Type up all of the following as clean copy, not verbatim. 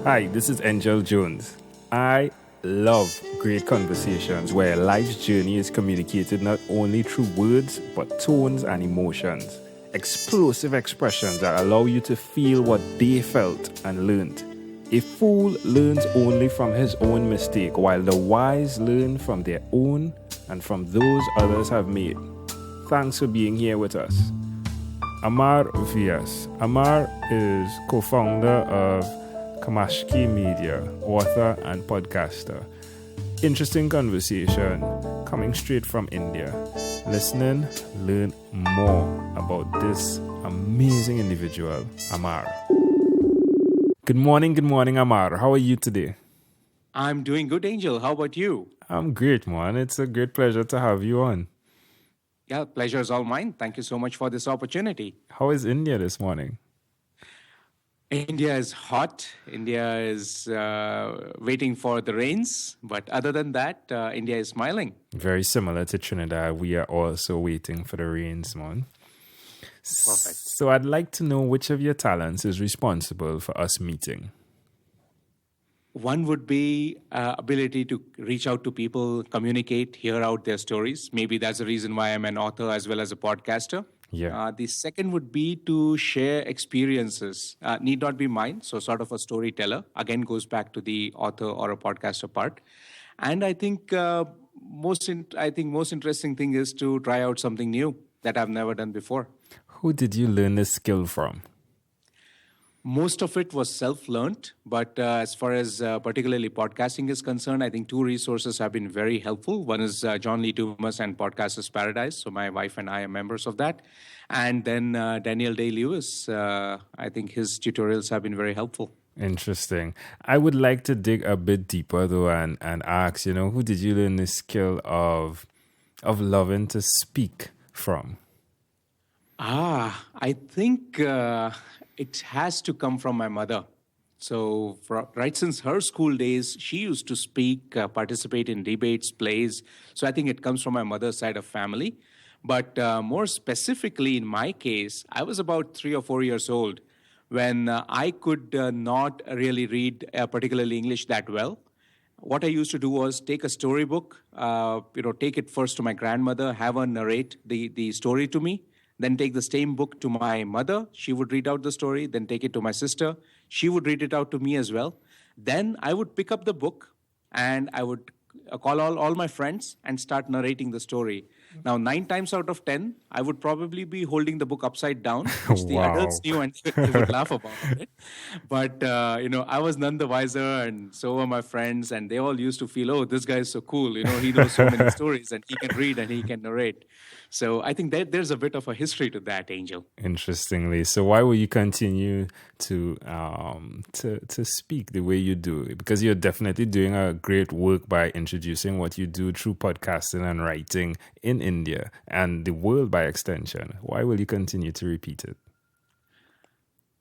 Hi, this is Angel Jones. I love great conversations where life's journey is communicated not only through words, but tones and emotions. Explosive expressions that allow you to feel what they felt and learned. A fool learns only from his own mistake, while the wise learn from their own and from those others have made. Thanks for being here with us. Amar Vyas. Amar is co-founder of Kamakshi Media, author and podcaster. Interesting conversation coming straight from India. Listening, learn more about this amazing individual, Amar. Good morning, Amar. How are you today? I'm doing good, Angel. How about you? I'm great, man. It's a great pleasure to have you on. Yeah, pleasure is all mine. Thank you so much for this opportunity. How is India this morning? India is hot. India is waiting for the rains. But other than that, India is smiling. Very similar to Trinidad. We are also waiting for the rains, man. Perfect. So I'd like to know which of your talents is responsible for us meeting. One would be ability to reach out to people, communicate, hear out their stories. Maybe that's the reason why I'm an author as well as a podcaster. Yeah. The second would be to share experiences. Need not be mine, so sort of a storyteller. Again, goes back to the author or a podcaster part. And I think most interesting thing is to try out something new that I've never done before. Who did you learn this skill from? Most of it was self-learned, but as far as particularly podcasting is concerned, I think two resources have been very helpful. One is John Lee Dumas and Podcasters Paradise, so my wife and I are members of that. And then Daniel Day-Lewis, I think his tutorials have been very helpful. Interesting. I would like to dig a bit deeper though and ask, who did you learn the skill of loving to speak from? I think it has to come from my mother. So right since her school days, she used to speak, participate in debates, plays. So I think it comes from my mother's side of family. But more specifically in my case, I was about 3 or 4 years old when I could not really read particularly English that well. What I used to do was take a storybook, take it first to my grandmother, have her narrate the story to me. Then take the same book to my mother. She would read out the story. Then take it to my sister. She would read it out to me as well. Then I would pick up the book and I would call all my friends and start narrating the story. Now, 9 times out of 10, I would probably be holding the book upside down, which the adults knew and they would laugh about it. But, I was none the wiser and so were my friends. And they all used to feel, oh, this guy is so cool. He knows so many stories and he can read and he can narrate. So I think that there's a bit of a history to that, Angel. Interestingly, so why will you continue to speak the way you do? Because you're definitely doing a great work by introducing what you do through podcasting and writing in India and the world by extension. Why will you continue to repeat it?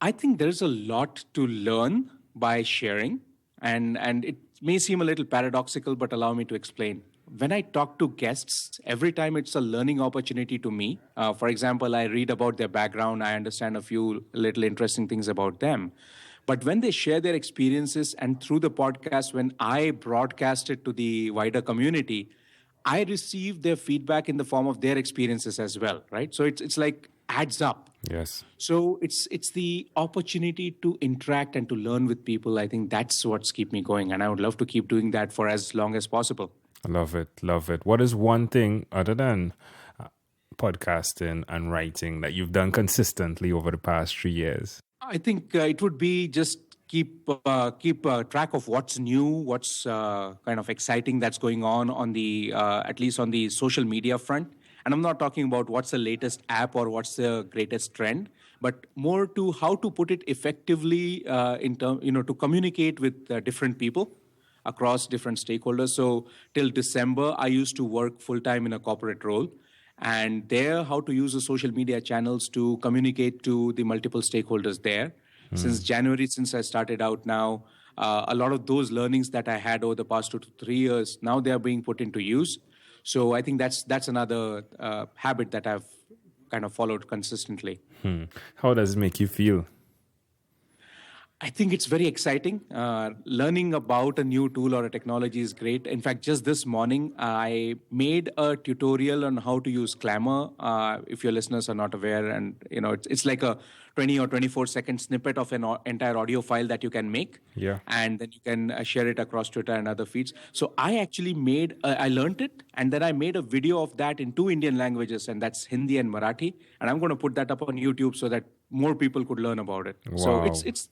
I think there's a lot to learn by sharing, and it may seem a little paradoxical, but allow me to explain. When I talk to guests, every time it's a learning opportunity to me. For example, I read about their background. I understand a few little interesting things about them. But when they share their experiences and through the podcast, when I broadcast it to the wider community, I receive their feedback in the form of their experiences as well, right? So it's like adds up. Yes. So it's the opportunity to interact and to learn with people. I think that's what's keep me going. And I would love to keep doing that for as long as possible. Love it. What is one thing other than podcasting and writing that you've done consistently over the past 3 years? I think it would be just keep track of what's new, what's kind of exciting that's going on the at least on the social media front. And I'm not talking about what's the latest app or what's the greatest trend, but more to how to put it effectively to communicate with different people across different stakeholders. So till December, I used to work full-time in a corporate role. And there, how to use the social media channels to communicate to the multiple stakeholders there. Since January, since I started out now, a lot of those learnings that I had over the past 2 to 3 years, now they are being put into use. So I think that's another habit that I've kind of followed consistently. How does it make you feel? I think it's very exciting. Learning about a new tool or a technology is great. In fact, just this morning, I made a tutorial on how to use Clamor. If your listeners are not aware, and it's like a 20 or 24-second snippet of an entire audio file that you can make, Yeah. and then you can share it across Twitter and other feeds. So I actually I learned it, and then I made a video of that in 2 Indian languages, and that's Hindi and Marathi. And I'm going to put that up on YouTube so that more people could learn about it. Wow. So it's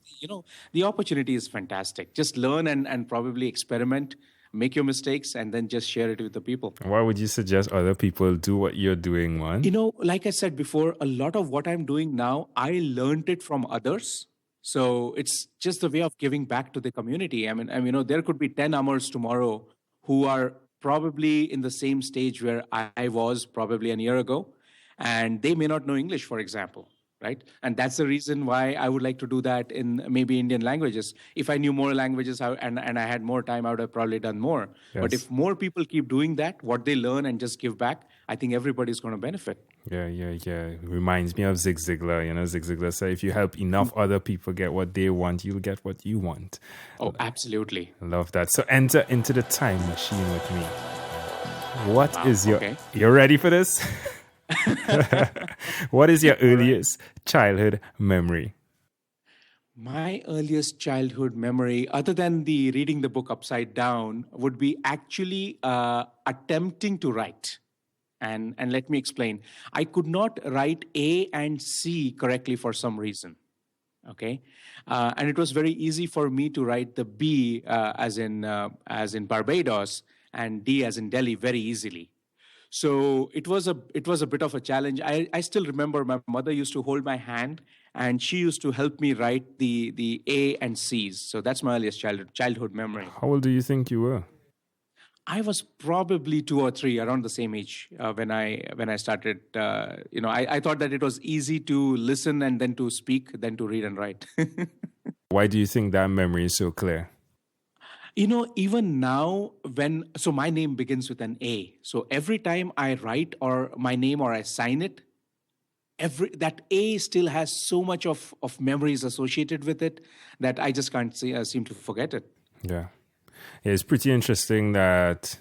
the opportunity is fantastic. Just learn and probably experiment, make your mistakes, and then just share it with the people. Why would you suggest other people do what you're doing, man? Like I said before, a lot of what I'm doing now, I learned it from others. So it's just a way of giving back to the community. I mean, there could be 10 Amars tomorrow who are probably in the same stage where I was probably a year ago, and they may not know English, for example. Right. And that's the reason why I would like to do that in maybe Indian languages. If I knew more languages and I had more time, I would have probably done more. Yes. But if more people keep doing that, what they learn and just give back, I think everybody's going to benefit. Yeah. It reminds me of Zig Ziglar. Zig Ziglar said, if you help enough other people get what they want, you'll get what you want. Oh, absolutely. I love that. So enter into the time machine with me. What is your... Okay. You're ready for this? What is your earliest childhood memory? My earliest childhood memory, other than the reading the book upside down, would be actually attempting to write. And let me explain. I could not write A and C correctly for some reason. Okay, and it was very easy for me to write the B as in Barbados and D as in Delhi very easily. So it was a bit of a challenge. I still remember my mother used to hold my hand and she used to help me write the A and C's. So that's my earliest childhood memory. How old do you think you were? I was probably 2 or 3, around the same age when I started. I thought that it was easy to listen and then to speak than to read and write. Why do you think that memory is so clear? Even now, so my name begins with an A. So every time I write or my name or I sign it, that A still has so much of memories associated with it that I just can't seem to forget it. Yeah. It's pretty interesting that,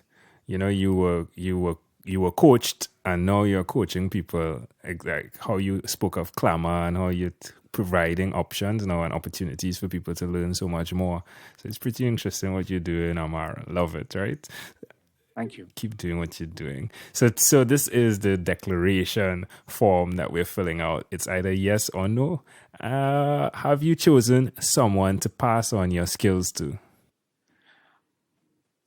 you were coached and now you're coaching people, like how you spoke of Clamor and how you're providing options now and opportunities for people to learn so much more. So it's pretty interesting what you're doing, Amar. Love it, right? Thank you. Keep doing what you're doing. So this is the declaration form that we're filling out. It's either yes or no. Have you chosen someone to pass on your skills to?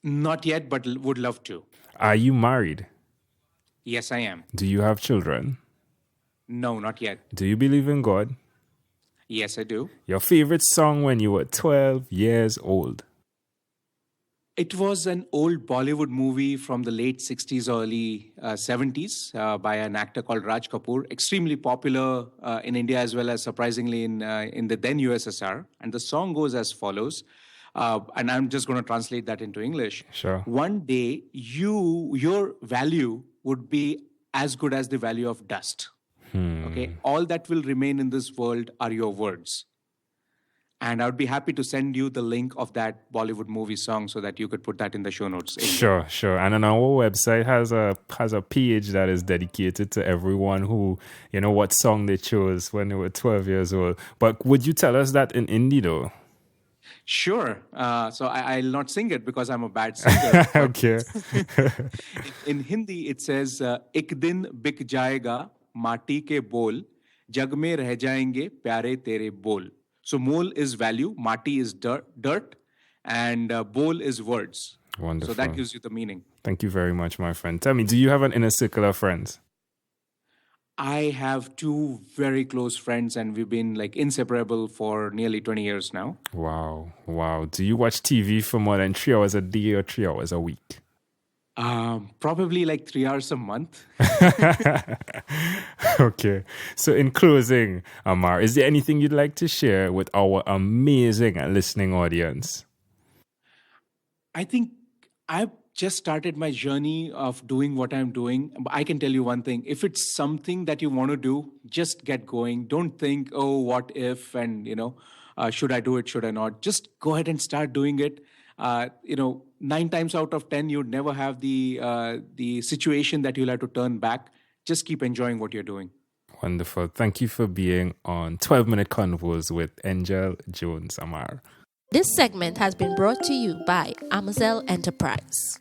Not yet, but would love to. Are you married? Yes, I am. Do you have children? No, not yet. Do you believe in God? Yes, I do. Your favorite song when you were 12 years old? It was an old Bollywood movie from the late 60s, early 70s by an actor called Raj Kapoor, extremely popular in India as well as surprisingly in the then USSR. And the song goes as follows, and I'm just going to translate that into English. Sure. One day, your value would be as good as the value of dust. Okay, all that will remain in this world are your words. And I would be happy to send you the link of that Bollywood movie song so that you could put that in the show notes. Sure. And on our website has a page that is dedicated to everyone who, what song they chose when they were 12 years old. But would you tell us that in Hindi though? Sure. So I'll not sing it because I'm a bad singer. Okay. In Hindi, it says, "Ek din bik jayega माटी के बोल जग में रह जाएंगे प्यारे तेरे बोल." So mole is value, mati is dirt, and bowl is words. Wonderful. So that gives you the meaning. Thank you very much, my friend. Tell me, do you have an inner circle of friends? I have 2 very close friends, and we've been like inseparable for nearly 20 years now. Wow. Do you watch TV for more than 3 hours a day or 3 hours a week? Probably like 3 hours a month. Okay. So in closing, Amar, is there anything you'd like to share with our amazing listening audience? I think I've just started my journey of doing what I'm doing. I can tell you one thing. If it's something that you want to do, just get going. Don't think, oh, what if? And, should I do it, should I not? Just go ahead and start doing it. 9 times out of 10, you'd never have the situation that you'll have to turn back. Just keep enjoying what you're doing. Wonderful. Thank you for being on 12-Minute Convos with Angel Jones Amar. This segment has been brought to you by Amazel Enterprise.